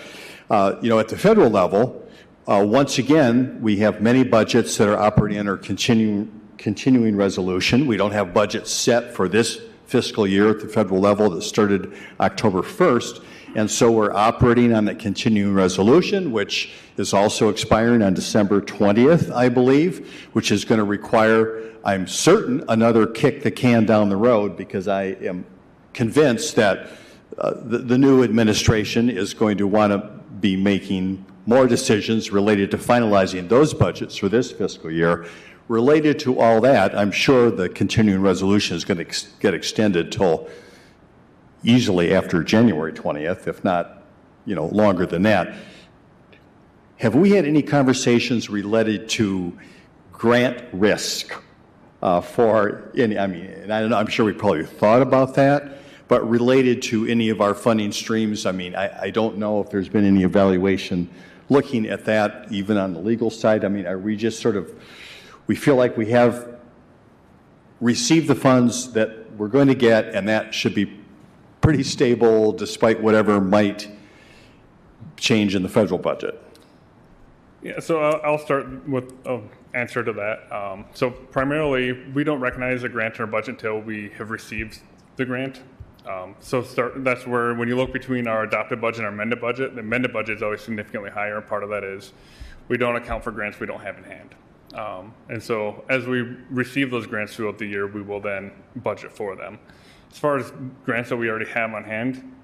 at the federal level, once again, we have many budgets that are operating under continuing resolution. We don't have budgets set for this fiscal year at the federal level that started October 1st, and so we're operating on that continuing resolution, which is also expiring on December 20th, I believe, which is going to require, I'm certain, another kick the can down the road, because I am convinced that the new administration is going to want to be making more decisions related to finalizing those budgets for this fiscal year related to all that, I'm sure the continuing resolution is going to get extended till easily after January 20th, if not, longer than that. Have we had any conversations related to grant risk for any, and I don't know, I'm sure we probably thought about that, but related to any of our funding streams, I don't know if there's been any evaluation looking at that, even on the legal side. Are we just we feel like we have received the funds that we're going to get, and that should be pretty stable despite whatever might change in the federal budget? Yeah, so I'll start with an answer to that. So primarily, we don't recognize a grant in our budget until we have received the grant. That's where, when you look between our adopted budget and our amended budget, the amended budget is always significantly higher, and part of that is we don't account for grants we don't have in hand. And so as we receive those grants throughout the year, we will then budget for them. As far as grants that we already have on hand,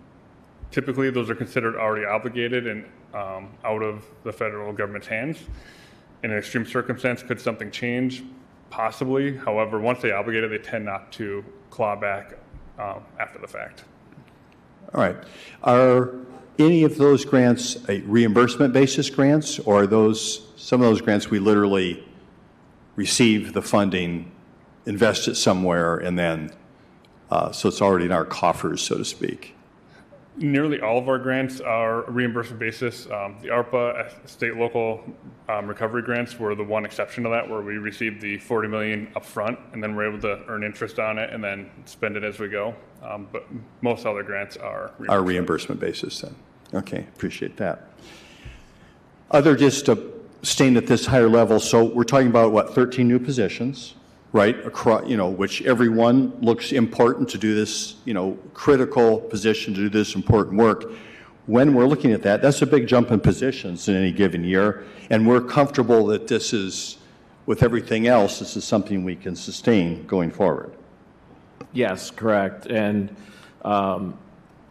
typically those are considered already obligated and out of the federal government's hands. In an extreme circumstance, could something change? Possibly. However, once they obligate it, they tend not to claw back after the fact. All right. Are any of those grants a reimbursement basis grants, or are some of those grants we literally receive the funding, invest it somewhere, and then so it's already in our coffers, so to speak? Nearly all of our grants are reimbursement basis. The ARPA, state local recovery grants were the one exception to that, where we received the $40 million upfront, and then we're able to earn interest on it and then spend it as we go. But most other grants are reimbursement basis then. Okay, appreciate that. Just staying at this higher level, so we're talking about 13 new positions, right? Across, which everyone looks important to do this, critical position to do this important work. When we're looking at that, that's a big jump in positions in any given year, and we're comfortable that this is, with everything else, this is something we can sustain going forward. Yes, correct. And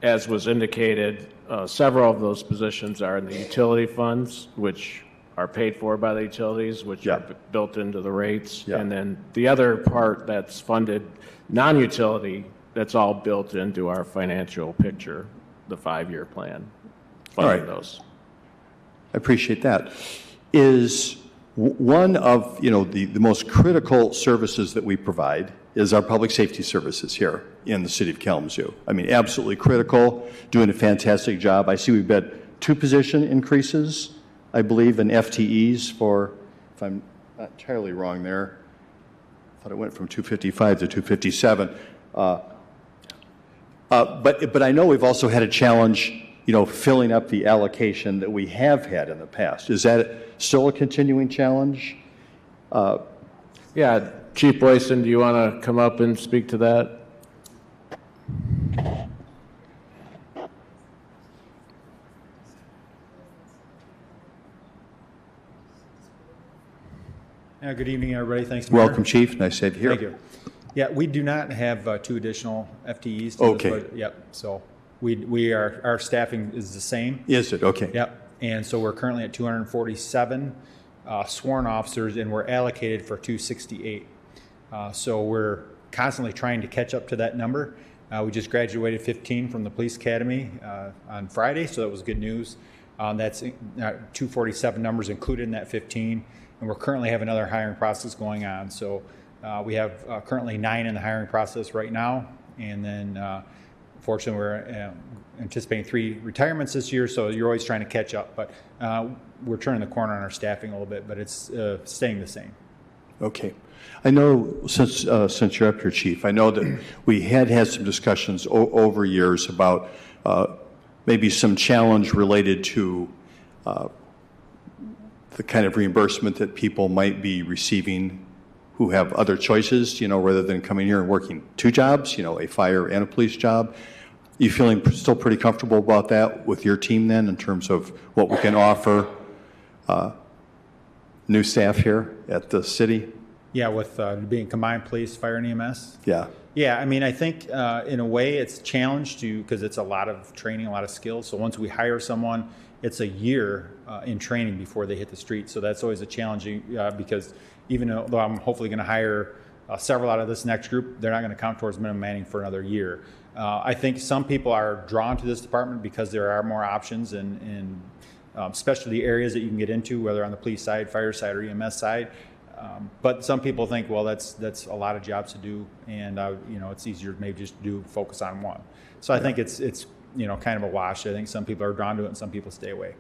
as was indicated, several of those positions are in the utility funds, which are paid for by the utilities, which are built into the rates. Yeah. And then the other part that's funded non-utility, that's all built into our financial picture, the 5-year plan, funding those. I appreciate that. Is one of, the most critical services that we provide is our public safety services here in the city of Kalamazoo. Absolutely critical, doing a fantastic job. I see we've got 2 position increases, I believe, in FTEs for, if I'm not entirely wrong there, I thought it went from 255 to 257. But I know we've also had a challenge, filling up the allocation that we have had in the past. Is that still a continuing challenge? Yeah, Chief Boyson, do you want to come up and speak to that? Good evening, everybody. Thanks, Mayor. Welcome, Chief. Nice to have you here. Thank you. Yeah, we do not have 2 additional FTEs. Okay. Yep. So our staffing is the same. Is it? Okay. Yep. And so we're currently at 247 sworn officers, and we're allocated for 268. So we're constantly trying to catch up to that number. We just graduated 15 from the police academy on Friday, so that was good news. That's 247 numbers included in that 15. And we're currently have another hiring process going on. So we have currently 9 in the hiring process right now. And then fortunately, we're anticipating 3 retirements this year. So you're always trying to catch up. But we're turning the corner on our staffing a little bit, but it's staying the same. Okay. I know since you're up here, Chief, I know that we had some discussions over years about maybe some challenge related to the kind of reimbursement that people might be receiving who have other choices, rather than coming here and working 2 jobs, a fire and a police job. You feeling still pretty comfortable about that with your team then, in terms of what we can offer new staff here at the city? Yeah, with being combined police, fire, and EMS. Yeah. Yeah, I mean, I think in a way it's a challenge because it's a lot of training, a lot of skills. So once we hire someone, it's a year in training before they hit the street. So that's always a challenging because even though I'm hopefully going to hire several out of this next group, they're not going to count towards minimum manning for another year. I think some people are drawn to this department because there are more options and especially the areas that you can get into, whether on the police side, fire side, or EMS side. But some people think, well, that's a lot of jobs to do, and it's easier to maybe just focus on one. So I think it's kind of a wash. I think some people are drawn to it, and some people stay away.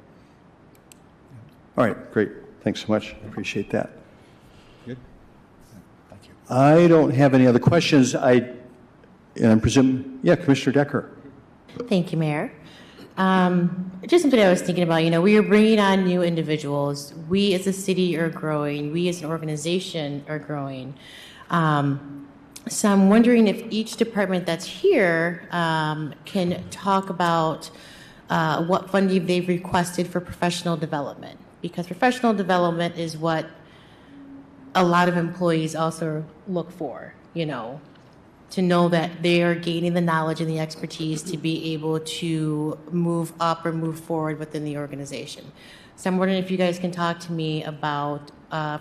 All right, great. Thanks so much. Appreciate that. Good. Thank you. I don't have any other questions. I presume, Commissioner Decker. Thank you, Mayor. Just something I was thinking about, we are bringing on new individuals. We as a city are growing. We as an organization are growing. So I'm wondering if each department that's here can talk about what funding they've requested for professional development. Because professional development is what a lot of employees also look for, to know that they are gaining the knowledge and the expertise to be able to move up or move forward within the organization. So I'm wondering if you guys can talk to me about,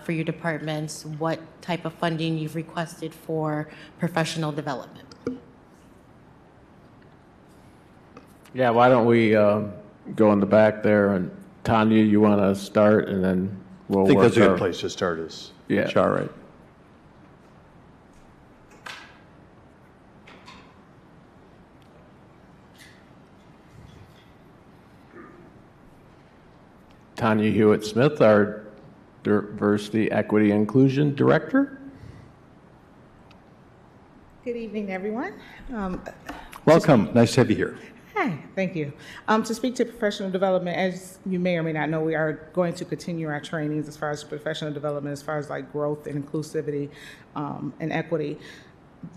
for your departments, what type of funding you've requested for professional development. Yeah, why don't we go in the back there, and Tanya, you want to start, and then we'll I think work that's a good our- place to start is Yeah. HR, right? Tanya Hewitt-Smith, our Diversity, Equity, Inclusion Director. Good evening, everyone. Welcome. Nice to have you here. Hi, thank you. To speak to professional development, as you may or may not know, we are going to continue our trainings as far as professional development, as far as like growth and inclusivity and equity.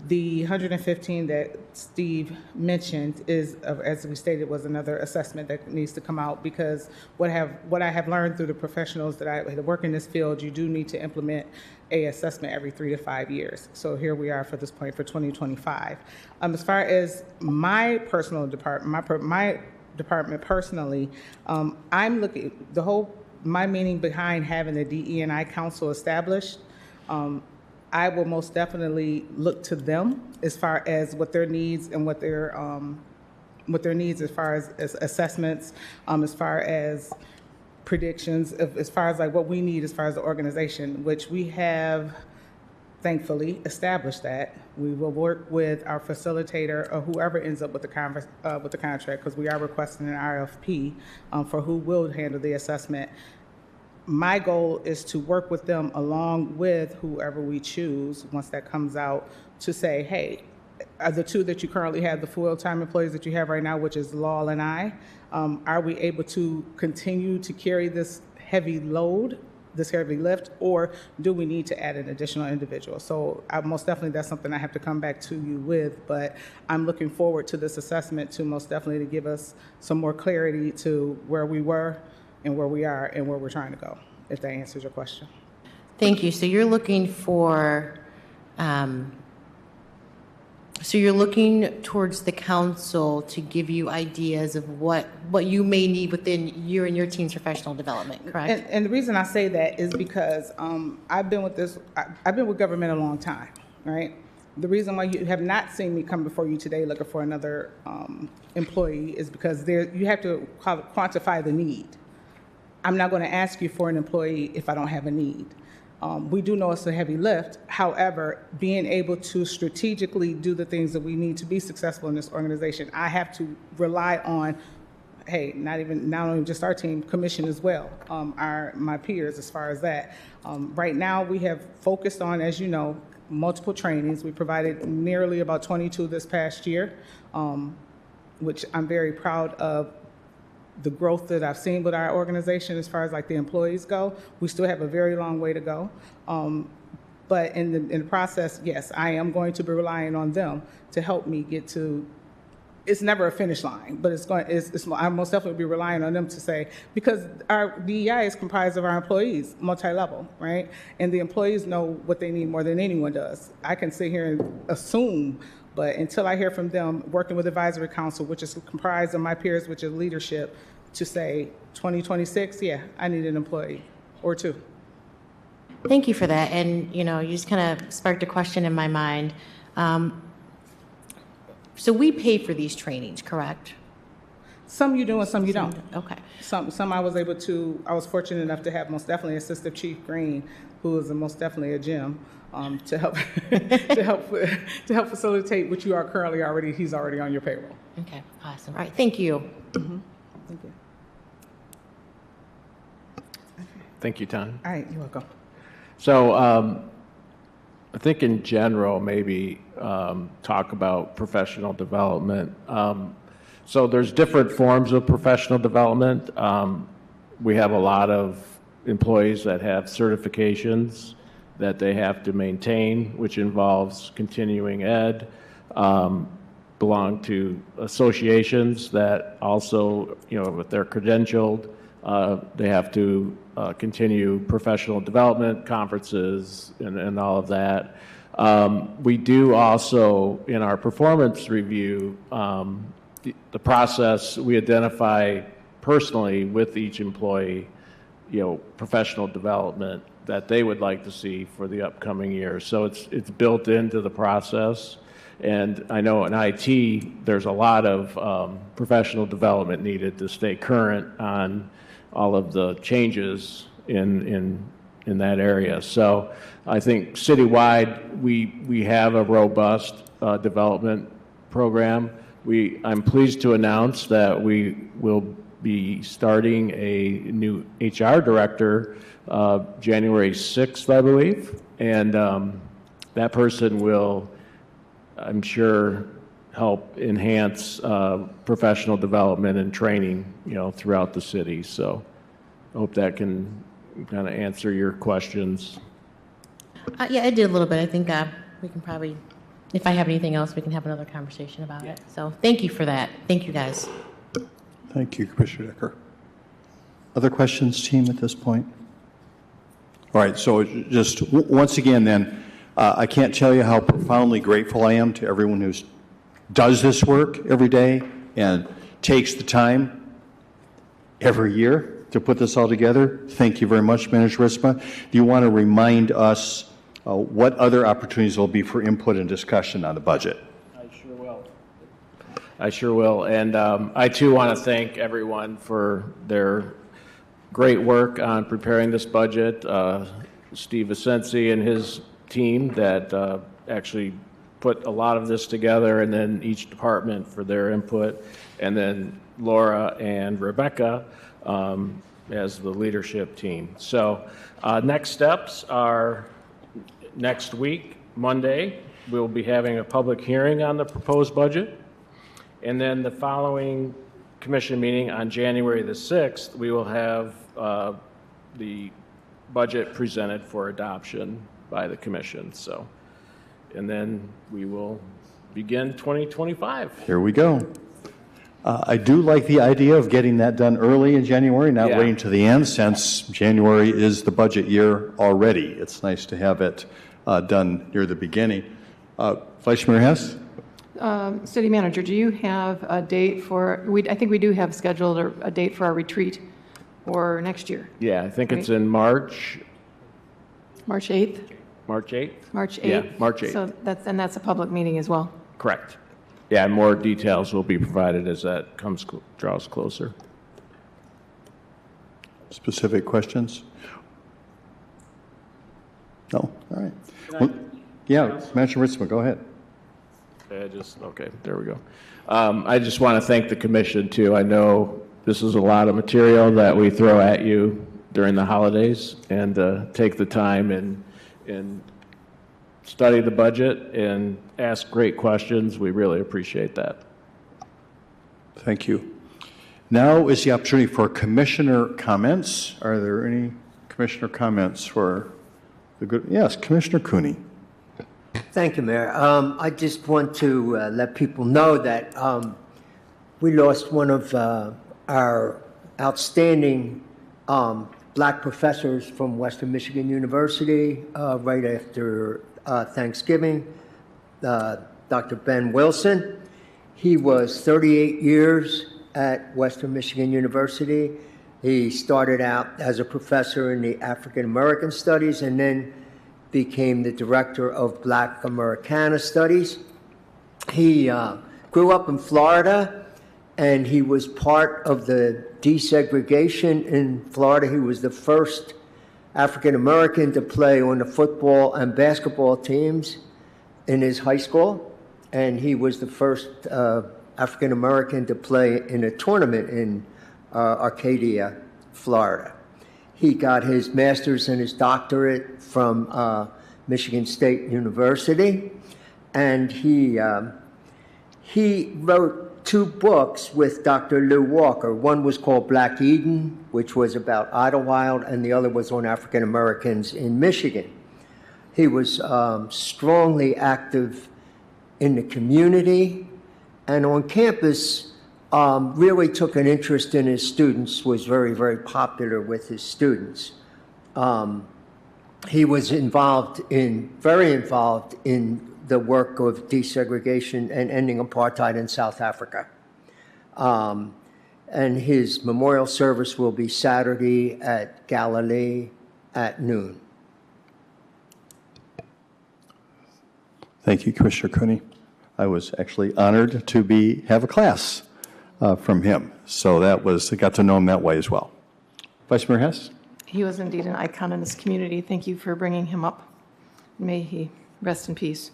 The 115 that Steve mentioned is, as we stated, was another assessment that needs to come out because what I have learned through the professionals that work in this field, you do need to implement a assessment every 3 to 5 years. So here we are for this point for 2025. As far as my personal department, my department personally, I'm looking my meaning behind having the DE&I council established. I will most definitely look to them as far as what their needs and what their needs as far as assessments, as far as predictions, as far as like what we need as far as the organization, which we have thankfully established that. We will work with our facilitator or whoever ends up with the contract because we are requesting an RFP for who will handle the assessment. My goal is to work with them along with whoever we choose once that comes out to say, hey, are the two that you currently have, the full-time employees that you have right now, which is Lal and I, are we able to continue to carry this heavy load, this heavy lift, or do we need to add an additional individual? So most definitely that's something I have to come back to you with, but I'm looking forward to this assessment to most definitely to give us some more clarity to where we were and where we are and where we're trying to go, if that answers your question. Thank you. So you're looking for, so you're looking towards the council to give you ideas of what you may need within you and your team's professional development, correct? And the reason I say that is because I've been with government a long time, right? The reason why you have not seen me come before you today looking for another employee is because you have to quantify the need. I'm not going to ask you for an employee if I don't have a need. We do know it's a heavy lift. However, being able to strategically do the things that we need to be successful in this organization, I have to rely on, hey, not only just our team, commission as well, my peers as far as that. Right now, we have focused on, as you know, multiple trainings. We provided nearly about 22 this past year, which I'm very proud of. The growth that I've seen with our organization as far as like the employees go, we still have a very long way to go. But in the process, yes, I am going to be relying on them to help me get to it's never a finish line, but I most definitely be relying on them to say, because our DEI is comprised of our employees, multi-level, right? And the employees know what they need more than anyone does. I can sit here and assume, but until I hear from them, working with advisory council, which is comprised of my peers, which is leadership, to say 2026, yeah, I need an employee or two. Thank you for that. And, you just kind of sparked a question in my mind. So we pay for these trainings, correct? Some you do and some you don't. Okay. Some I was fortunate enough to have most definitely Assistant Chief Green, who is most definitely a gem, to help to help facilitate what you are he's already on your payroll. Okay, awesome. All right, thank you. Mm-hmm. Thank you. Thank you, Tanya. All right, you're welcome. So I think in general, maybe talk about professional development. So there's different forms of professional development. We have a lot of employees that have certifications that they have to maintain, which involves continuing ed, belong to associations that also, if they're credentialed, they have to continue professional development conferences and all of that. We do also, in our performance review, the process, we identify personally with each employee, professional development that they would like to see for the upcoming year. So it's built into the process. And I know in IT, there's a lot of professional development needed to stay current on all of the changes in that area. So I think citywide, we have a robust development program. I'm pleased to announce that we will be starting a new HR director January 6th, I believe. And that person will, I'm sure, help enhance professional development and training, throughout the city. So I hope that can kind of answer your questions. Yeah, I did a little bit. I think we can probably, if I have anything else, we can have another conversation about it. So thank you for that. Thank you, guys. Thank you, Commissioner Decker. Other questions, team, at this point? All right, so just once again then, I can't tell you how profoundly grateful I am to everyone who does this work every day and takes the time every year to put this all together. Thank you very much, Manager Ritzma. Do you want to remind us what other opportunities will be for input and discussion on the budget? I sure will. And I too want to thank everyone for their great work on preparing this budget. Steve Asensi and his team that actually put a lot of this together, and then each department for their input, and then Laura and Rebecca as the leadership team. So next steps are next week, Monday, we'll be having a public hearing on the proposed budget. And then the following commission meeting on January the 6th, we will have the budget presented for adoption by the commission. So, and then we will begin 2025. Here we go. I do like the idea of getting that done early in January, not waiting to the end, since January is the budget year already. It's nice to have it done near the beginning. Vice Mayor Hess? City Manager, do you have a date for, I think we do have scheduled a date for our retreat for next year. Yeah, I think it's in March. March 8th? March 8th? March 8th? Yeah, March 8th. So that's a public meeting as well? Correct. Yeah, and more details will be provided as that draws closer. Specific questions? No? All right. Well, yeah, Manager Ritzma, go ahead. Okay, there we go. I just want to thank the commission too. I know this is a lot of material that we throw at you during the holidays, and take the time and study the budget and ask great questions. We really appreciate that. Thank you. Now is the opportunity for commissioner comments. Are there any commissioner comments for the good? Yes, Commissioner Cooney. Thank you, Mayor. I just want to let people know that we lost one of our outstanding black professors from Western Michigan University right after Thanksgiving, Dr. Ben Wilson. He was 38 years at Western Michigan University. He started out as a professor in the African American Studies and then became the director of Black Americana Studies. He grew up in Florida, and he was part of the desegregation in Florida. He was the first African American to play on the football and basketball teams in his high school, and he was the first African American to play in a tournament in Arcadia, Florida. He got his master's and his doctorate from Michigan State University, and he wrote 2 books with Dr. Lew Walker. One was called Black Eden, which was about Idlewild, and the other was on African Americans in Michigan. He was strongly active in the community and on campus, really took an interest in his students, was very, very popular with his students. He was very involved in the work of desegregation and ending apartheid in South Africa. And his memorial service will be Saturday at Galilee at noon. Thank you, Commissioner Cooney. I was actually honored to have a class from him. So I got to know him that way as well. Vice Mayor Hess? He was indeed an icon in this community. Thank you for bringing him up. May he rest in peace.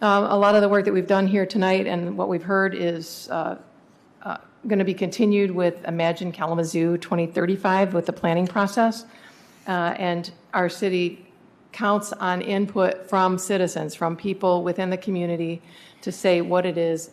A lot of the work that we've done here tonight and what we've heard is going to be continued with Imagine Kalamazoo 2035 with the planning process. And our city counts on input from citizens, from people within the community to say what it is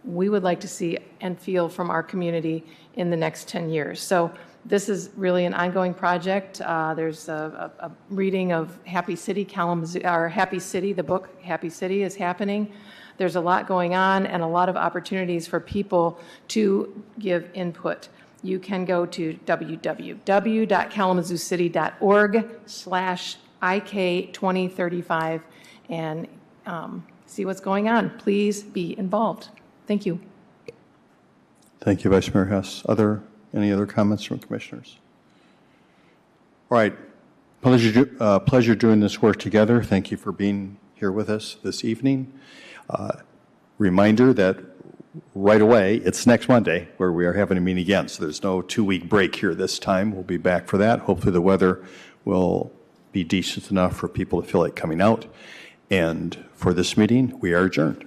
we would like to see and feel from our community in the next 10 years. So this is really an ongoing project. There's a reading of Happy City, Kalamazoo, or Happy City, the book Happy City is happening. There's a lot going on and a lot of opportunities for people to give input. You can go to www.kalamazoocity.org/IK2035 and see what's going on. Please be involved. Thank you. Thank you, Vice Mayor Hess. Any other comments from commissioners? All right. Pleasure doing this work together. Thank you for being here with us this evening. Reminder that right away, it's next Monday where we are having a meeting again. So there's no 2-week break here this time. We'll be back for that. Hopefully the weather will be decent enough for people to feel like coming out. And for this meeting, we are adjourned.